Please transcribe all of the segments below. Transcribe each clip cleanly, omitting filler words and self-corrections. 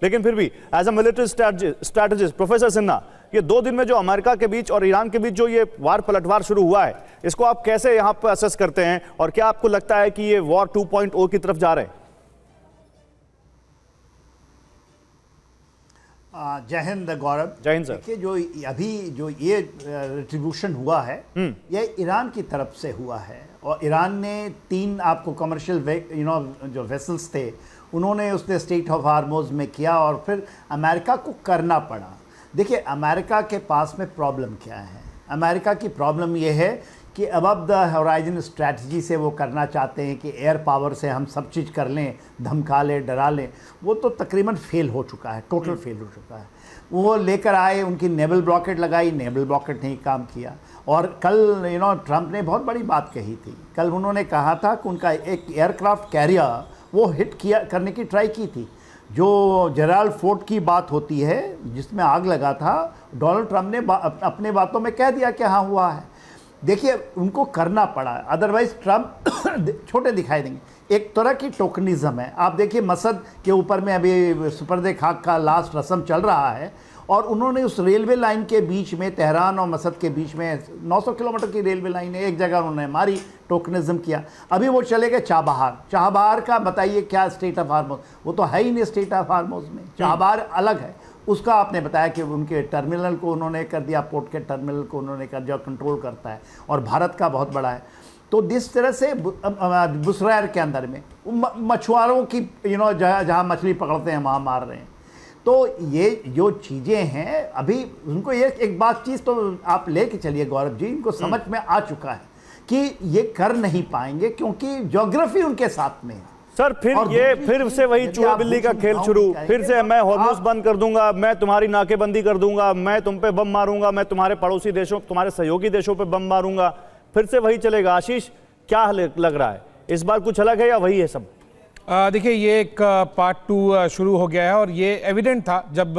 लेकिन फिर भी as a military strategist professor Sinha, ये 2 दिन में जो अमेरिका के बीच और ईरान के बीच जो ये वार पलटवार शुरू हुआ है, इसको आप कैसे यहां पर असेस करते हैं और क्या आपको लगता है कि ये वॉर 2.0 की तरफ जा रहे हैं? जय हिंद गौरव। जय हिंद सर। देखिए, जो ये रिट्रीब्यूशन हुआ है, ये ईरान की तरफ से हुआ है और ईरान ने 3 आपको कमर्शियल जो वेसल्स थे उन्होंने उसने स्टेट ऑफ हार्मोज में किया और फिर अमेरिका को करना पड़ा। देखिए, अमेरिका के पास में प्रॉब्लम क्या है? अमेरिका की प्रॉब्लम ये है कि अबव द होराइजन स्ट्रैटेजी से वो करना चाहते हैं कि एयर पावर से हम सब चीज़ कर लें, धमका लें, डरा लें। वो तो तकरीबन फेल हो चुका है, टोटल फेल हो चुका है। वो लेकर आए, उनकी नेवल रॉकेट लगाई, नेवल रॉकेट ने ही काम किया। और कल ट्रंप ने बहुत बड़ी बात कही थी। कल उन्होंने कहा था कि उनका एक एयरक्राफ्ट कैरियर वो हिट करने की ट्राई की थी। जो जेराल्ड फोर्ट की बात होती है जिसमें आग लगा था, डोनाल्ड ट्रंप ने अपने बातों में कह दिया कि हाँ हुआ है। देखिए, उनको करना पड़ा, अदरवाइज ट्रंप छोटे दिखाई देंगे। एक तरह की टोकनिज्म है। आप देखिए, मसद के ऊपर में अभी सुपर्दे खाक का लास्ट रस्म चल रहा है और उन्होंने उस रेलवे लाइन के बीच में, तेहरान और मसद के बीच में 900 किलोमीटर की रेलवे लाइन है, एक जगह उन्होंने मारी, टोकनिज्म किया। अभी वो चले गए चाबहार का बताइए क्या स्टेट ऑफ हार्मोज? वो तो है ही नहीं स्टेट ऑफ हार्मोज में, चाबहार अलग है। उसका आपने बताया कि उनके टर्मिनल को उन्होंने कर दिया, पोर्ट के टर्मिनल को उन्होंने कर दिया, कंट्रोल करता है और भारत का बहुत बड़ा है। तो जिस तरह से बुसरैर के अंदर में मछुआरों की जहाँ मछली पकड़ते हैं वहाँ मार रहे हैं। तो ये जो चीज़ें हैं, अभी उनको एक बात चीज़ तो आप लेके चलिए गौरव जी, इनको समझ में आ चुका है कि ये कर नहीं पाएंगे क्योंकि ज्योग्राफी उनके साथ में है। सर फिर से वही चूहा बिल्ली का खेल शुरू, फिर से मैं हॉर्मुज़ बंद कर दूंगा, मैं तुम्हारी नाकेबंदी कर दूंगा, मैं तुम पे बम मारूंगा, मैं तुम्हारे पड़ोसी देशों, तुम्हारे सहयोगी देशों पे बम मारूंगा, फिर से वही चलेगा। आशीष, क्या लग रहा है इस बार कुछ अलग है या वही है सब? देखिए, ये एक पार्ट 2 शुरू हो गया है और ये एविडेंट था जब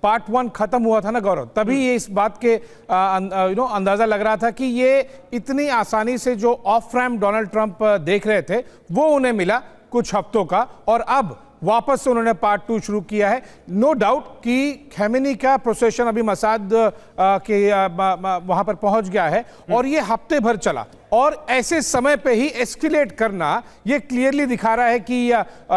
पार्ट 1 खत्म हुआ था ना गौरव, तभी ये इस बात के अंदाजा लग रहा था कि ये इतनी आसानी से जो ऑफ रैम्प डोनाल्ड ट्रंप देख रहे थे वो उन्हें मिला कुछ हफ्तों का, और अब वापस से उन्होंने पार्ट 2 शुरू किया है। नो डाउट कि खैमेनी का प्रोसेशन अभी मसाद के वहां पर पहुंच गया है और ये हफ्ते भर चला, और ऐसे समय पे ही एस्केलेट करना ये क्लियरली दिखा रहा है कि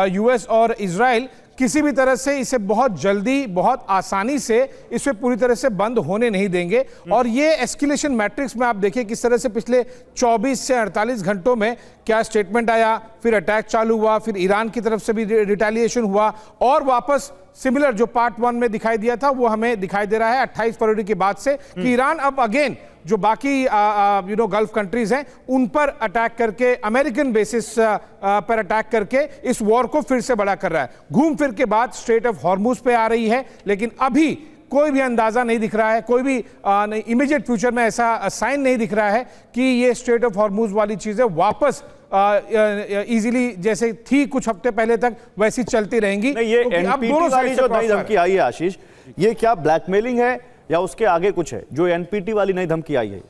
यूएस और इजराइल किसी भी तरह से इसे बहुत जल्दी, बहुत आसानी से इसे पूरी तरह से बंद होने नहीं देंगे। और ये एस्केलेशन मैट्रिक्स में आप देखिए किस तरह से पिछले 24 से 48 घंटों में क्या स्टेटमेंट आया, फिर अटैक चालू हुआ, फिर ईरान की तरफ से भी रिटेलिएशन हुआ और वापस सिमिलर जो पार्ट 1 में दिखाई दिया था वो हमें दिखाई दे रहा है 28 फरवरी के बाद से कि ईरान अब अगेन जो बाकी गल्फ कंट्रीज हैं उन पर अटैक करके, अमेरिकन बेसिस पर अटैक करके इस वॉर को फिर से बड़ा कर रहा है। घूम फिर के बाद स्ट्रेट ऑफ हॉर्मुज पे आ रही है, लेकिन अभी कोई भी अंदाजा नहीं दिख रहा है, कोई भी इमीडिएट फ्यूचर में ऐसा साइन नहीं दिख रहा है कि ये स्ट्रेट ऑफ हॉर्मुज वाली चीजें वापस इजीली जैसे थी कुछ हफ्ते पहले तक वैसी चलती रहेंगी। ये एनपीटी वाली जो नई धमकी आई है आशीष, ये क्या ब्लैकमेलिंग है या उसके आगे कुछ है जो एनपीटी वाली नई धमकी आई है?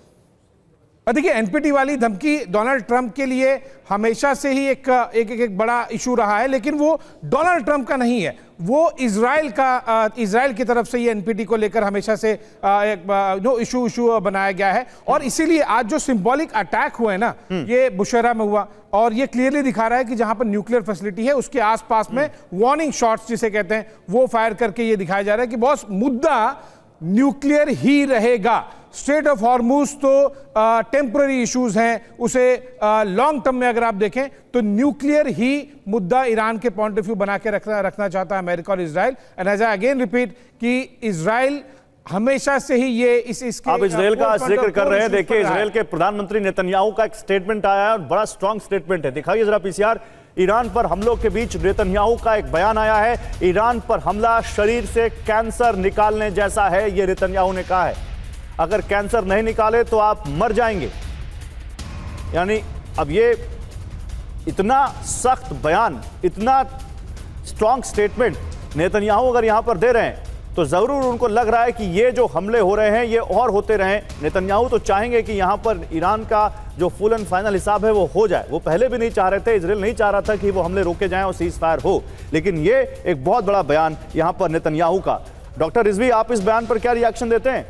देखिए, एनपीटी वाली धमकी डोनाल्ड ट्रंप के लिए हमेशा से ही एक बड़ा इशू रहा है, लेकिन वो डोनाल्ड ट्रंप का नहीं है, वो इजराइल की तरफ से ये एनपीटी को लेकर हमेशा से एक इशू बनाया गया है। और इसीलिए आज जो सिंबॉलिक अटैक हुए ना, ये बुशहरा में हुआ और ये क्लियरली दिखा रहा है कि जहां पर न्यूक्लियर फैसिलिटी है उसके आसपास में वार्निंग शॉट्स जिसे कहते हैं वो फायर करके ये दिखाया जा रहा है कि बॉस मुद्दा न्यूक्लियर ही रहेगा। स्ट्रेट ऑफ हॉर्मुज तो टेम्पररी इश्यूज हैं, उसे लॉन्ग टर्म में अगर आप देखें तो न्यूक्लियर ही मुद्दा ईरान के पॉइंट ऑफ व्यू बना के रखना चाहता है अमेरिका और Israel. And as I again repeat कि इजराइल हमेशा से ही ये इसके आप इजराइल का जिक्र कर रहे हैं। देखिए, इजराइल के प्रधानमंत्री नेतन्याहू का एक स्टेटमेंट आया है और बड़ा स्ट्रॉन्ग स्टेटमेंट है। दिखाइए जरा पीसीआर। ईरान पर हमलों के बीच नेतन्याहू का एक बयान आया है। ईरान पर हमला शरीर से कैंसर निकालने जैसा है, यह नेतन्याहू ने कहा है। अगर कैंसर नहीं निकाले तो आप मर जाएंगे। यानी अब ये इतना सख्त बयान, इतना स्ट्रॉन्ग स्टेटमेंट नेतन्याहू अगर यहां पर दे रहे हैं तो जरूर उनको लग रहा है कि ये जो हमले हो रहे हैं ये और होते रहें। नेतन्याहू तो चाहेंगे कि यहाँ पर ईरान का जो फुल एंड फाइनल हिसाब है वो हो जाए। वो पहले भी नहीं चाह रहे थे, इजराइल नहीं चाह रहा था कि वो हमले रोके जाएं और सीज फायर हो, लेकिन ये एक बहुत बड़ा बयान यहाँ पर नेतन्याहू का। डॉक्टर रिजवी, आप इस बयान पर क्या रिएक्शन देते हैं?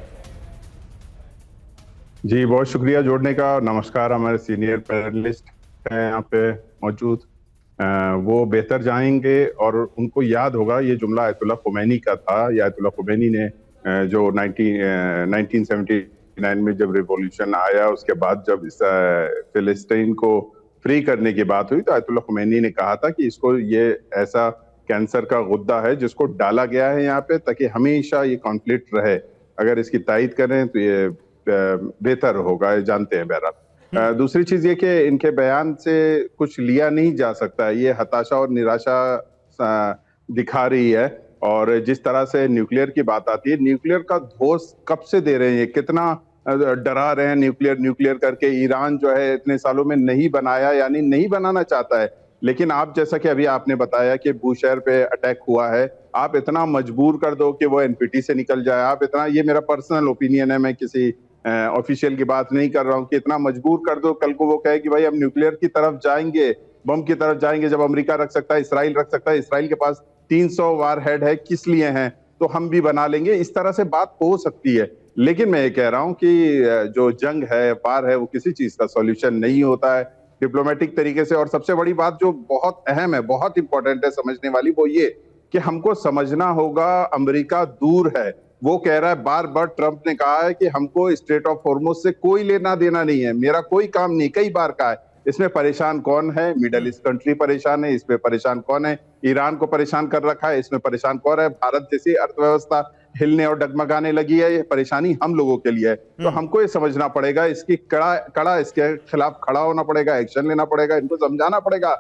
जी बहुत शुक्रिया जोड़ने का। नमस्कार, हमारे सीनियर पैनलिस्ट हैं यहाँ पे मौजूद, वो बेहतर जाएंगे और उनको याद होगा ये जुमला आयतुल्लाह खुमैनी का था। ये आयतुल्लाह खुमैनी ने जो 1979 में जब रिवॉल्यूशन आया, उसके बाद जब इस फिलिस्तीन को फ्री करने की बात हुई तो आयतुल्लाह खुमैनी ने कहा था कि इसको ये ऐसा कैंसर का गुद्दा है जिसको डाला गया है यहाँ पे ताकि हमेशा ये कॉन्फ्लिक्ट रहे। अगर इसकी तायद करें तो ये बेहतर होगा, जानते हैं। बहरहाल दूसरी चीज ये कि इनके बयान से कुछ लिया नहीं जा सकता है। ये हताशा और निराशा दिखा रही है। और जिस तरह से न्यूक्लियर की बात आती है, न्यूक्लियर का धोस कब से दे रहे हैं, कितना डरा रहे हैं न्यूक्लियर करके। ईरान जो है इतने सालों में नहीं बनाया, यानी नहीं बनाना चाहता है। लेकिन आप जैसा कि अभी आपने बताया कि बूशहर पे अटैक हुआ है, आप इतना मजबूर कर दो कि वो एनपीटी से निकल जाए। आप इतना, ये मेरा पर्सनल ओपिनियन है, मैं किसी ऑफिशियल की बात नहीं कर रहा हूँ, कि इतना मजबूर कर दो कल को वो कहे कि भाई हम न्यूक्लियर की तरफ जाएंगे, बम की तरफ जाएंगे। जब अमेरिका रख सकता है, इसराइल रख सकता है, इसराइल के पास 300 वारहेड है, किस लिए हैं, तो हम भी बना लेंगे। इस तरह से बात हो सकती है। लेकिन मैं ये कह रहा हूँ कि जो जंग है, वार है, वो किसी चीज का सॉल्यूशन नहीं होता है डिप्लोमेटिक तरीके से। और सबसे बड़ी बात जो बहुत अहम है, बहुत इंपॉर्टेंट है समझने वाली, वो ये कि हमको समझना होगा अमेरिका दूर है। वो कह रहा है, बार बार ट्रंप ने कहा है कि हमको स्ट्रेट ऑफ हॉर्मुज से कोई लेना देना नहीं है, मेरा कोई काम नहीं, कई बार कहा है। इसमें परेशान कौन है? मिडल ईस्ट कंट्री परेशान है, इसमें परेशान कौन है? ईरान को परेशान कर रखा है, इसमें परेशान कौन है? भारत जैसी अर्थव्यवस्था हिलने और डगमगाने लगी है, ये परेशानी हम लोगों के लिए है। तो हमको ये समझना पड़ेगा, इसकी कड़ा इसके खिलाफ खड़ा होना पड़ेगा, एक्शन लेना पड़ेगा, इनको समझाना पड़ेगा